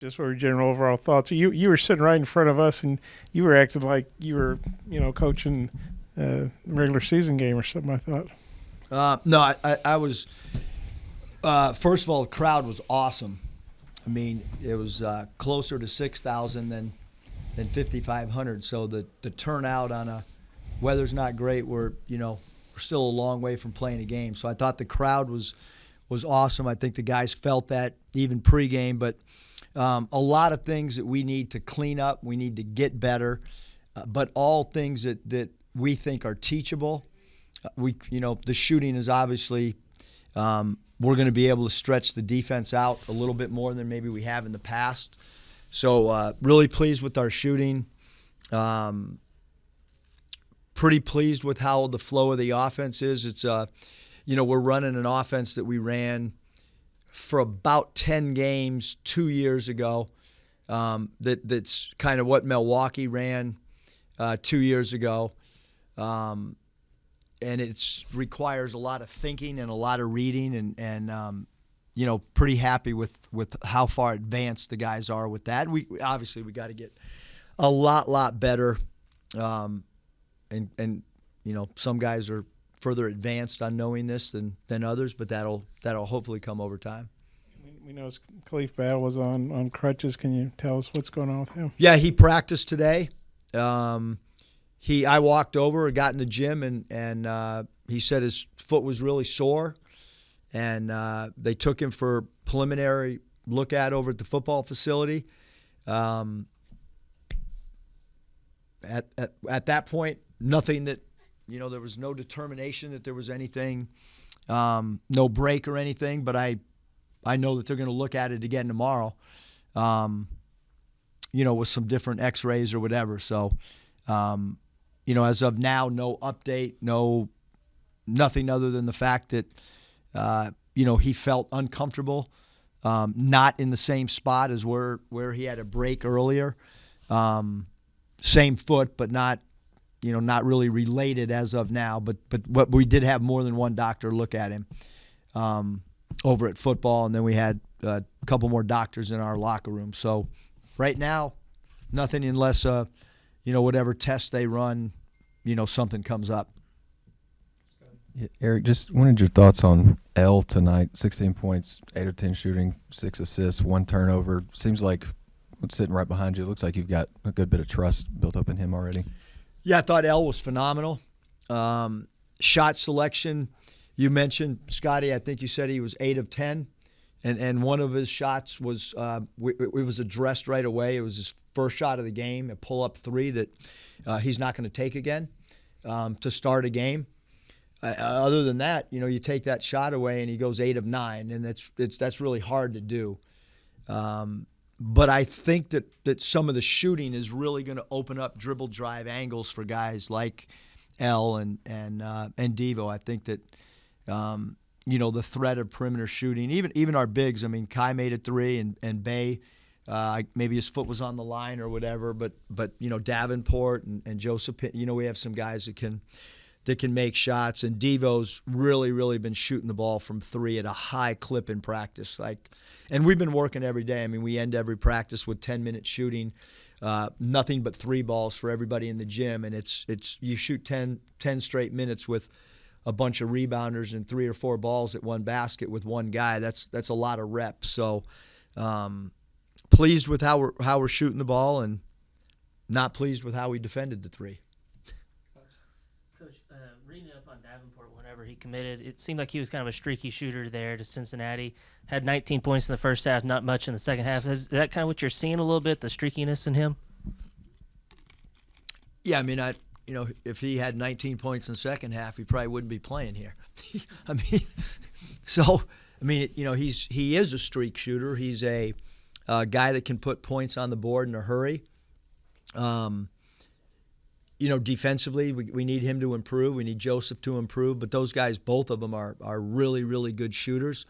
Just what your general overall thoughts. You were sitting right in front of us, and you were acting like you were coaching a regular season game or something. I thought. No, I was. First of all, the crowd was awesome. I mean, it was closer to 6,000 than 5,500. So the turnout on a weather's not great. We're still a long way from playing a game. So I thought the crowd was awesome. I think the guys felt that even pregame, but a lot of things that we need to clean up. We need to get better, but all things that we think are teachable. The shooting is obviously. We're going to be able to stretch the defense out a little bit more than maybe we have in the past. So really pleased with our shooting. Pretty pleased with how the flow of the offense is. It's we're running an offense that we ran for about 10 games 2 years ago. That's kind of what Milwaukee ran 2 years ago. And it requires a lot of thinking and a lot of reading, and pretty happy with how far advanced the guys are with that. And we got to get a lot better, and some guys are further advanced on knowing this than others, but that'll hopefully come over time. We know Khif Battle was on crutches. Can you tell us what's going on with him? Yeah, he practiced today. I walked over, got in the gym, and he said his foot was really sore, and they took him for a preliminary look at over at the football facility. At that point, nothing that, there was no determination that there was anything, no break or anything, but I know that they're going to look at it again tomorrow, with some different x-rays or whatever. So, as of now, no update, nothing other than the fact that, he felt uncomfortable, not in the same spot as where he had a break earlier. Same foot, but not really related as of now. But we did have more than one doctor look at him over at football, and then we had a couple more doctors in our locker room. So right now, nothing unless whatever test they run, something comes up. Yeah, Eric, just wanted your thoughts on L tonight. 16 points, 8 of 10 shooting, 6 assists, 1 turnover. Seems like what's sitting right behind you. It looks like you've got a good bit of trust built up in him already. Yeah, I thought L was phenomenal. Shot selection, you mentioned, Scotty, I think you said he was 8 of 10. And one of his shots was it was addressed right away. It was his first shot of the game, a pull-up three that he's not going to take again to start a game. Other than that, you take that shot away and he goes 8 of 9, and that's really hard to do. But I think that some of the shooting is really going to open up dribble drive angles for guys like L and Devo. I think that the threat of perimeter shooting, even our bigs. I mean, Kai made a 3 and Bay, maybe his foot was on the line or whatever. But Davenport and Joseph, we have some guys that can make shots. And Devo's really been shooting the ball from 3 at a high clip in practice. And we've been working every day. I mean, we end every practice with 10-minute shooting, nothing but 3 balls for everybody in the gym. And it's you shoot 10 straight minutes with a bunch of rebounders and 3 or 4 balls at one basket with one guy. That's a lot of reps. So pleased with how we're shooting the ball, and not pleased with how we defended the 3. Coach, reading up on Davenport whenever he committed, it seemed like he was kind of a streaky shooter there to Cincinnati. Had 19 points in the first half, not much in the second half. Is that kind of what you're seeing a little bit, the streakiness in him? Yeah, I mean, if he had 19 points in the second half, he probably wouldn't be playing here. he is a streak shooter. He's a guy that can put points on the board in a hurry. Defensively, we need him to improve. We need Joseph to improve. But those guys, both of them, are really good shooters.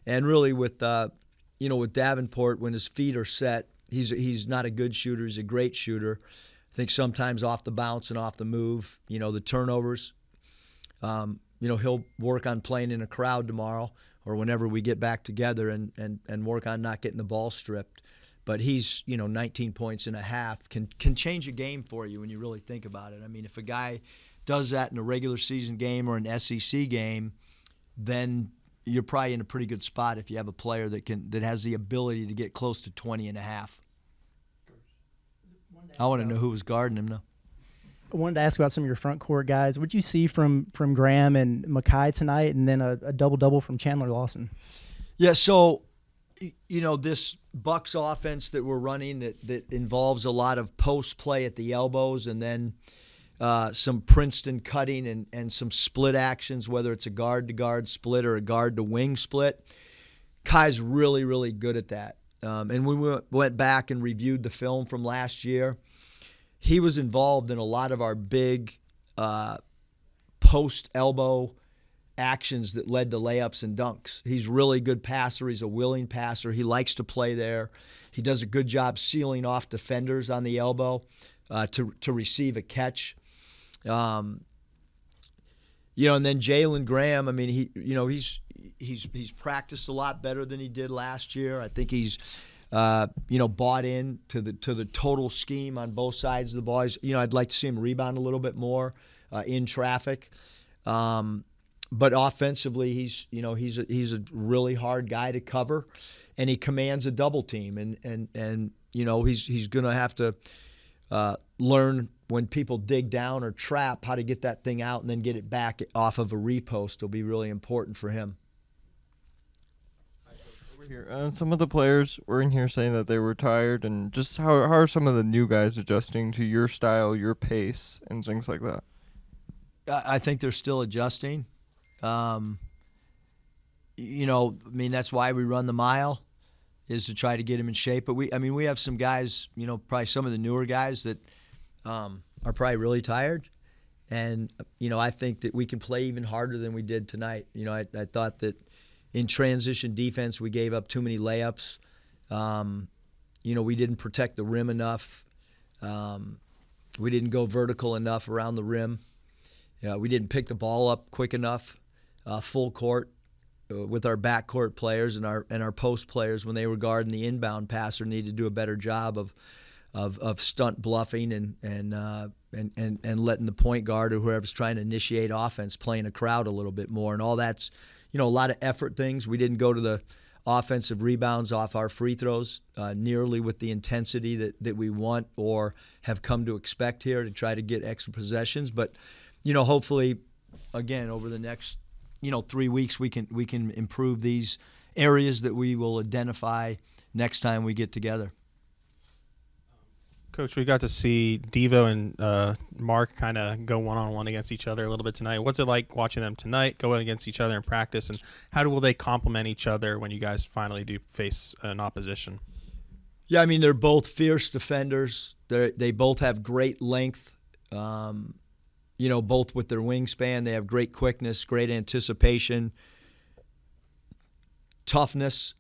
And really, with Davenport, when his feet are set, he's not a good shooter. He's a great shooter. I think sometimes off the bounce and off the move, the turnovers. He'll work on playing in a crowd tomorrow or whenever we get back together and work on not getting the ball stripped. but he's 19 points and a half can change a game for you when you really think about it. I mean, if a guy does that in a regular season game or an SEC game, then you're probably in a pretty good spot if you have a player that has the ability to get close to 20 and a half. I want to know who was guarding him now. I wanted to ask about some of your front court guys. What did you see from Graham and Mackay tonight, and then a double-double from Chandler Lawson? Yeah, so, this Bucks offense that we're running that involves a lot of post play at the elbows and then some Princeton cutting and some split actions, whether it's a guard-to-guard split or a guard-to-wing split. Kai's really, really good at that. And we went back and reviewed the film from last year. He was involved in a lot of our big post-elbow actions that led to layups and dunks. He's a really good passer. He's a willing passer. He likes to play there. He does a good job sealing off defenders on the elbow to receive a catch. And then Jalen Graham, I mean, he's practiced a lot better than he did last year. I think he's bought in to the total scheme on both sides of the ball. I'd like to see him rebound a little bit more in traffic. But offensively, he's a really hard guy to cover, and he commands a double team. And he's going to have to learn when people dig down or trap how to get that thing out and then get it back off of a repost. Will be really important for him. Here. Some of the players were in here saying that they were tired, and just how are some of the new guys adjusting to your style, your pace, and things like that? I think they're still adjusting. That's why we run the mile, is to try to get them in shape. But we have some guys, probably some of the newer guys that are probably really tired. And, I think that we can play even harder than we did tonight. I thought that in transition defense, we gave up too many layups. We didn't protect the rim enough. We didn't go vertical enough around the rim. We didn't pick the ball up quick enough, full court, with our backcourt players and our post players when they were guarding the inbound passer. Needed to do a better job of stunt bluffing and letting the point guard or whoever's trying to initiate offense playing a crowd a little bit more. And all that's a lot of effort things. We didn't go to the offensive rebounds off our free throws nearly with the intensity that we want or have come to expect here to try to get extra possessions. But, hopefully, again, over the next, 3 weeks, we can improve these areas that we will identify next time we get together. Coach, we got to see Devo and Mark kind of go one-on-one against each other a little bit tonight. What's it like watching them tonight go against each other in practice, and how will they complement each other when you guys finally do face an opposition? Yeah, they're both fierce defenders. They both have great length, both with their wingspan. They have great quickness, great anticipation, toughness,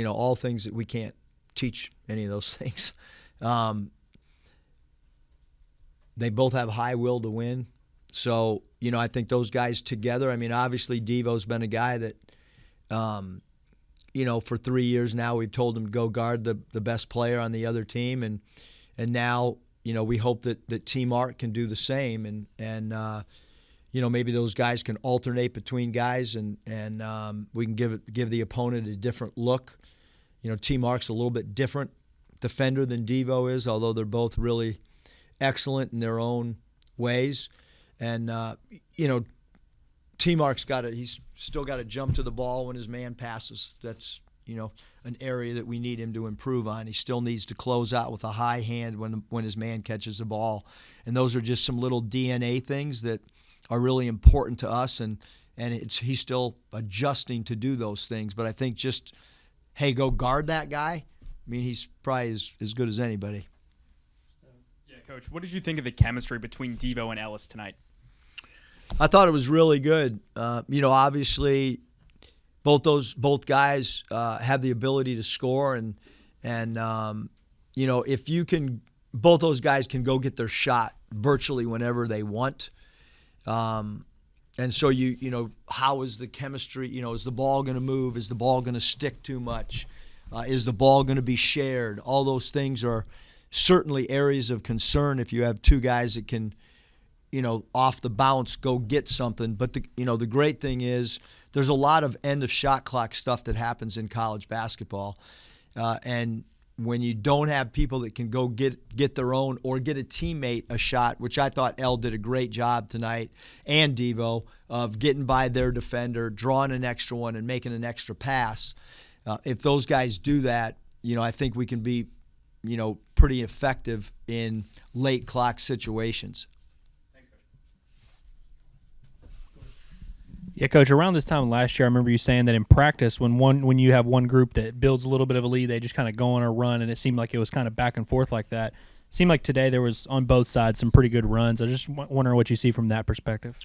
all things that we can't teach any of those things. They both have high will to win. So, I think those guys together, obviously Devo's been a guy that, for 3 years now we've told him to go guard the best player on the other team. And now, we hope that Team Art can do the same. And maybe those guys can alternate between guys and we can give the opponent a different look. Team Art's a little bit different defender than Devo is, although they're both really excellent in their own ways. And Team Art's he's still got to jump to the ball when his man passes. That's an area that we need him to improve on. He still needs to close out with a high hand when his man catches the ball. And those are just some little DNA things that are really important to us, and he's still adjusting to do those things. But I think just, hey, go guard that guy. He's probably as good as anybody. Yeah, Coach, what did you think of the chemistry between Devo and Ellis tonight? I thought it was really good. Obviously, both guys have the ability to score, and if you can, both those guys can go get their shot virtually whenever they want. And so how is the chemistry? Is the ball going to move? Is the ball going to stick too much? Is the ball going to be shared? All those things are certainly areas of concern if you have two guys that can, off the bounce go get something. But the great thing is there's a lot of end of shot clock stuff that happens in college basketball, and when you don't have people that can go get their own or get a teammate a shot, which I thought Elle did a great job tonight, and Devo, of getting by their defender, drawing an extra one, and making an extra pass. If those guys do that, I think we can be, pretty effective in late clock situations. Yeah, Coach, around this time last year, I remember you saying that in practice, when you have one group that builds a little bit of a lead, they just kind of go on a run, and it seemed like it was kind of back and forth like that. It seemed like today there was, on both sides, some pretty good runs. I was just wondering what you see from that perspective.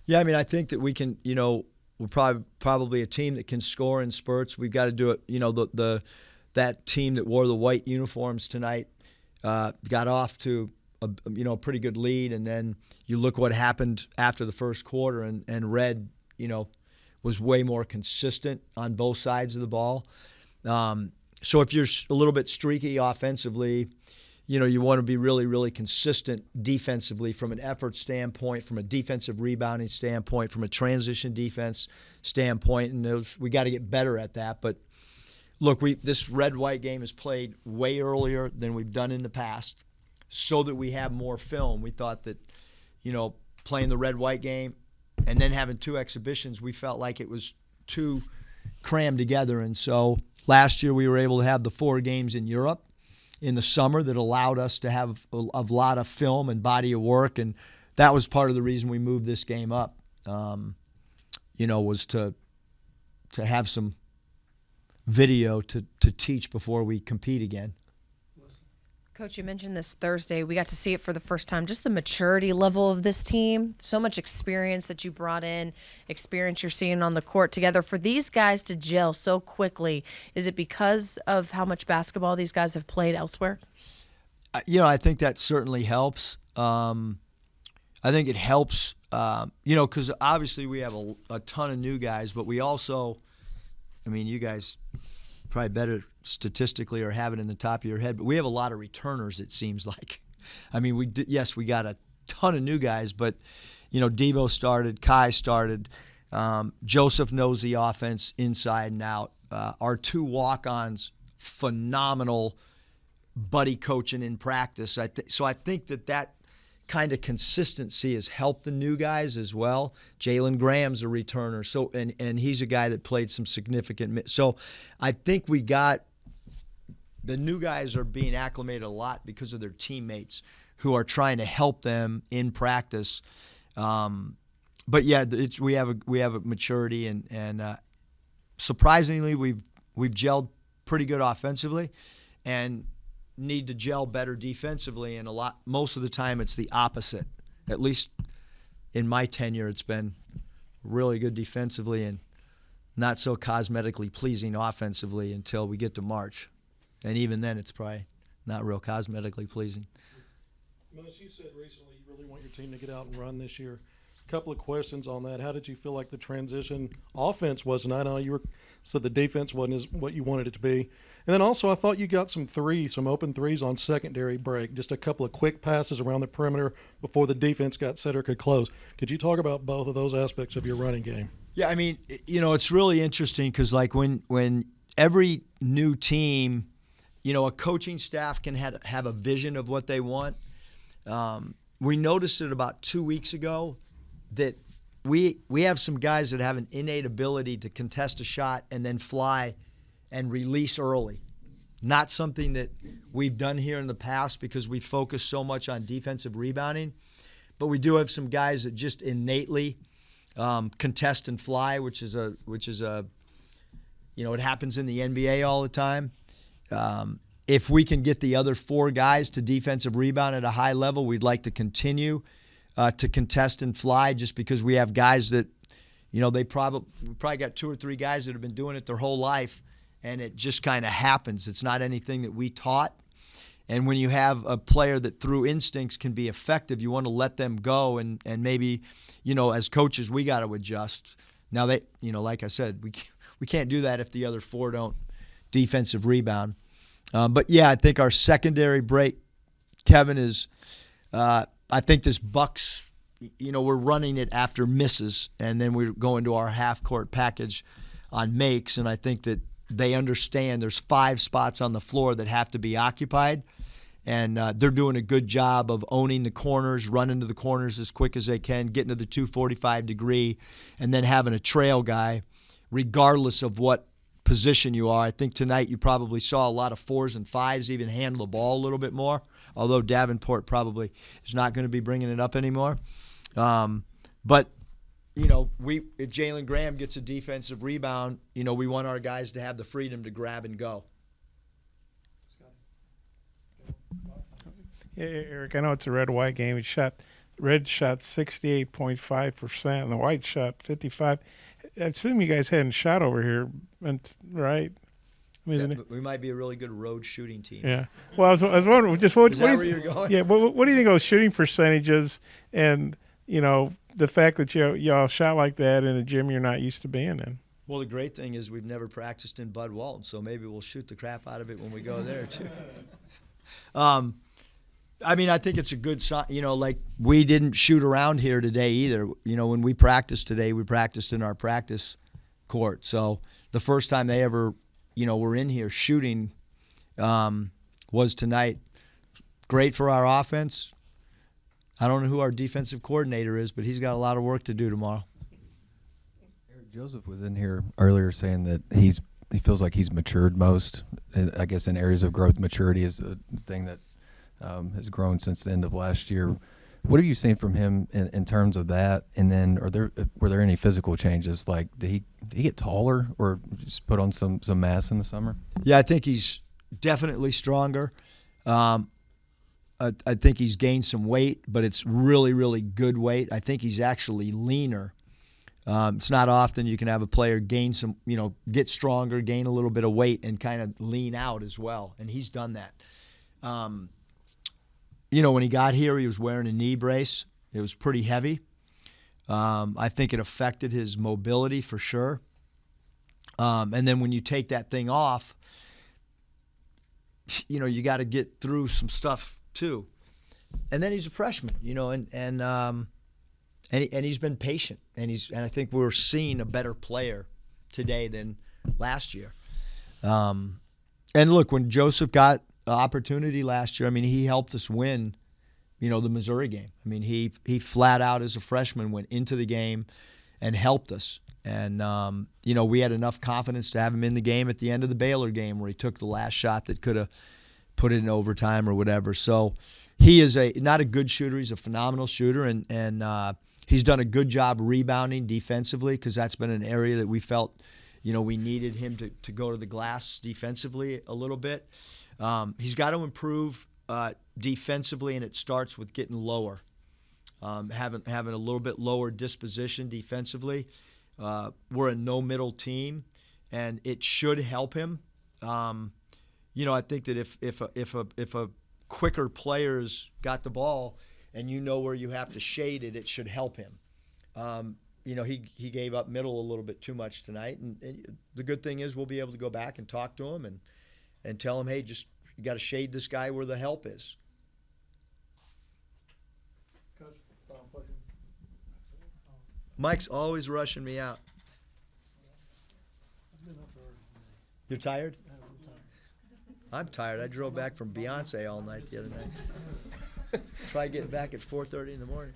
Yeah, I mean, I think that we can, we're probably a team that can score in spurts. We've got to do it, that team that wore the white uniforms tonight got off to a pretty good lead, and then you look what happened after the first quarter, and Red – was way more consistent on both sides of the ball. So if you're a little bit streaky offensively, you want to be really, really consistent defensively from an effort standpoint, from a defensive rebounding standpoint, from a transition defense standpoint, and we got to get better at that. But look, this red-white game is played way earlier than we've done in the past so that we have more film. We thought that, playing the red-white game and then having two exhibitions, we felt like it was too crammed together. And so last year we were able to have the 4 games in Europe in the summer that allowed us to have a lot of film and body of work. And that was part of the reason we moved this game up, was to have some video to teach before we compete again. Coach, you mentioned this Thursday. We got to see it for the first time, just the maturity level of this team. So much experience that you brought in, experience you're seeing on the court together. For these guys to gel so quickly, is it because of how much basketball these guys have played elsewhere? I think that certainly helps. I think it helps, because obviously we have a ton of new guys, but we also, you guys probably better statistically or have it in the top of your head, but we have a lot of returners, it seems like. We got a ton of new guys, but, Devo started, Kai started, Joseph knows the offense inside and out. Our 2 walk-ons, phenomenal buddy coaching in practice. So I think that kind of consistency has helped the new guys as well. Jalen Graham's a returner, so and he's a guy that played some significant. So I think we got the new guys are being acclimated a lot because of their teammates who are trying to help them in practice. But yeah, we have a maturity and surprisingly we've gelled pretty good offensively and need to gel better defensively, and most of the time it's the opposite. At least in my tenure, it's been really good defensively and not so cosmetically pleasing offensively until we get to March. And even then, it's probably not real cosmetically pleasing. Mus, you said recently you really want your team to get out and run this year. A couple of questions on that. How did you feel like the transition offense was tonight? I know you said the defense wasn't as what you wanted it to be. And then also I thought you got some open threes on secondary break, just a couple of quick passes around the perimeter before the defense got set or could close. Could you talk about both of those aspects of your running game? Yeah, it's really interesting because like when every new team, a coaching staff can have a vision of what they want. We noticed it about 2 weeks ago that we have some guys that have an innate ability to contest a shot and then fly and release early. Not something that we've done here in the past because we focus so much on defensive rebounding. But we do have some guys that just innately contest and fly, which is a it happens in the NBA all the time. If we can get the other 4 guys to defensive rebound at a high level, we'd like to continue to contest and fly just because we have guys that, we probably got 2 or 3 guys that have been doing it their whole life, and it just kind of happens. It's not anything that we taught. And when you have a player that through instincts can be effective, you want to let them go, and maybe, as coaches, we got to adjust. Now, like I said, we can't do that if the other 4 don't defensive rebound. But yeah, I think our secondary break, Kevin, is I think this Bucks, we're running it after misses, and then we're going to our half-court package on makes, and I think that they understand there's 5 spots on the floor that have to be occupied, and they're doing a good job of owning the corners, running to the corners as quick as they can, getting to the 245 degree, and then having a trail guy, regardless of what position you are. I think tonight you probably saw a lot of 4s and 5s even handle the ball a little bit more, although Davenport probably is not going to be bringing it up anymore. But if Jalen Graham gets a defensive rebound, we want our guys to have the freedom to grab and go. Yeah, Eric, I know it's a red-white game. Red shot 68.5%, and the white shot 55%. I assume you guys hadn't shot over here, right? I mean, We might be a really good road shooting team. yeah. Well, I was wondering, just what Is what that do where you, you're going? Yeah. What do you think of those shooting percentages, and the fact that y'all shot like that in a gym you're not used to being in? Well, the great thing is we've never practiced in Bud Walton, so maybe we'll shoot the crap out of it when we go there too. I think it's a good sign. Like we didn't shoot around here today either. When we practiced today, we practiced in our practice court. So the first time they ever, were in here shooting was tonight. Great for our offense. I don't know who our defensive coordinator is, but he's got a lot of work to do tomorrow. Eric Joseph was in here earlier saying that he feels like he's matured most. I guess in areas of growth, maturity is a thing that has grown since the end of last year. What have you seen from him in terms of that? And then were there any physical changes? Like did he get taller or just put on some mass in the summer? Yeah, I think he's definitely stronger. I think he's gained some weight, but it's really, really good weight. I think he's actually leaner. It's not often you can have a player gain some, get stronger, gain a little bit of weight, and kind of lean out as well. And he's done that. When he got here, he was wearing a knee brace. It was pretty heavy. I think it affected his mobility for sure. And then when you take that thing off, you got to get through some stuff too. And then he's a freshman, and he's been patient, and I think we're seeing a better player today than last year. And look, when Joseph got the opportunity last year, he helped us win, the Missouri game. He flat out as a freshman went into the game and helped us. And, we had enough confidence to have him in the game at the end of the Baylor game where he took the last shot that could have put it in overtime or whatever. So he is not a good shooter. He's a phenomenal shooter, and he's done a good job rebounding defensively because that's been an area that we felt, we needed him to go to the glass defensively a little bit. He's got to improve defensively, and it starts with getting lower, having a little bit lower disposition defensively. We're a no-middle team, and it should help him. I think that if a quicker player's got the ball and where you have to shade it, it should help him. He gave up middle a little bit too much tonight, and the good thing is we'll be able to go back and talk to him and tell him, hey, just you got to shade this guy where the help is. Mike's always rushing me out. You're tired? I'm tired. I drove back from Beyonce all night the other night. Try getting back at 4:30 in the morning.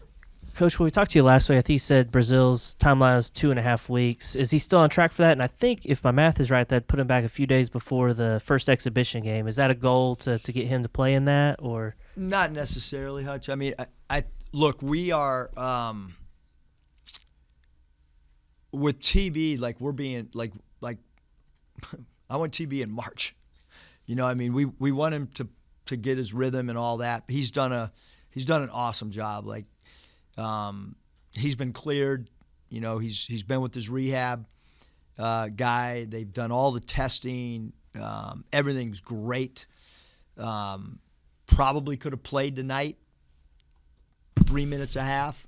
Coach, when we talked to you last week, I think you said Brazil's timeline is 2.5 weeks. Is he still on track for that? And I think, if my math is right, that put him back a few days before the first exhibition game. Is that a goal to get him to play in that, or? Not necessarily, Hutch. I look, we are with TB. Like we're being like I want TB in March. We want him to get his rhythm and all that. He's done an awesome job. He's been cleared. He's been with his rehab guy. They've done all the testing. Everything's great. Probably could have played tonight, 3 minutes a half.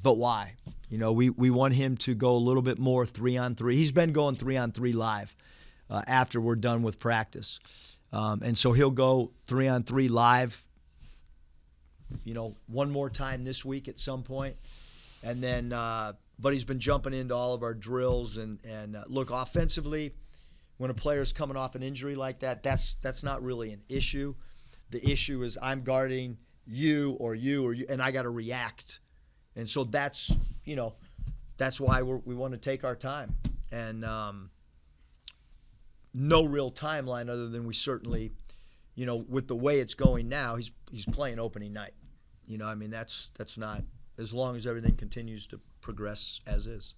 But why? We want him to go a little bit more 3-on-3. He's been going 3-on-3 live. after we're done with practice. And so he'll go 3-on-3 live, one more time this week at some point. And then, but he's been jumping into all of our drills. And look, offensively, when a player's coming off an injury like that, that's not really an issue. The issue is I'm guarding you or you, and I got to react. And so that's why we want to take our time. And no real timeline other than we certainly, with the way it's going now, he's playing opening night. That's not, as long as everything continues to progress as is.